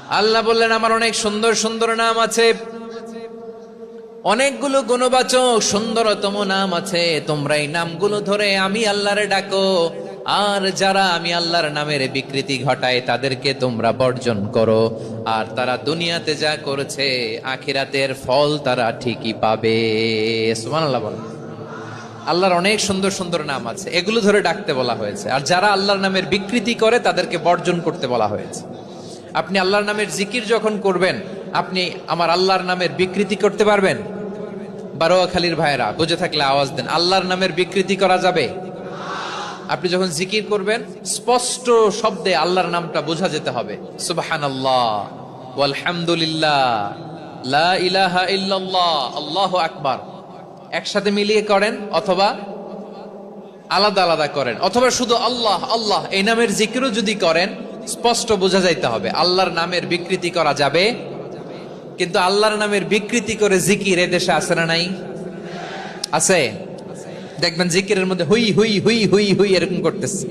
আল্লাহ বললেন আমার অনেক সুন্দর সুন্দর নাম আছে, অনেকগুলো গুণবাচক সুন্দরতম নাম আছে, তোমরা এই নামগুলো ধরে আমি আল্লাহরে ডাকো। আর যারা আমি আল্লাহর নামের বিকৃতি ঘটায় তাদেরকে তোমরা বর্জন করো। আর তারা দুনিয়াতে যা করেছে আখিরাতের ফল তারা ঠিকই পাবে। সুবহানাল্লাহ বলেন। আল্লাহর অনেক সুন্দর সুন্দর নাম আছে, এগুলো ধরে ডাকতে বলা হয়েছে। আর যারা আল্লাহর নামের বিকৃতি করে তাদেরকে বর্জন করতে বলা হয়েছে। আপনি আল্লাহর নামের জিকির যখন করবেন, আপনি আমার আল্লাহর নামের বিকৃতি করতে পারবেন? বারোয়াখালীর ভাইরা বুঝে থাকলে আওয়াজ দেন, আল্লাহর নামের বিকৃতি করা যাবে? আপনি যখন জিকির করবেন স্পষ্ট শব্দে আল্লাহর নামটা বোঝা যেতে হবে। সুবহানাল্লাহ, ওয়ালহামদুলিল্লাহ, লা ইলাহা ইল্লাল্লাহ, আল্লাহু আকবার। একসাথে মিলিয়ে করেন অথবা আলাদা আলাদা করেন, অথবা শুধু আল্লাহ আল্লাহ এই নামের জিকিরও যদি করেন স্পষ্ট বোঝা যাইতে হবে। আল্লাহর নামের বিকৃতি করা যাবে, কিন্তু আল্লাহর নামের বিকৃতি করে জিকির এদেশে আছে না নাই? আছে। দেখবেন জিকিরের মধ্যে হুই হুই হুই হুই হুই এরকম করতেছে।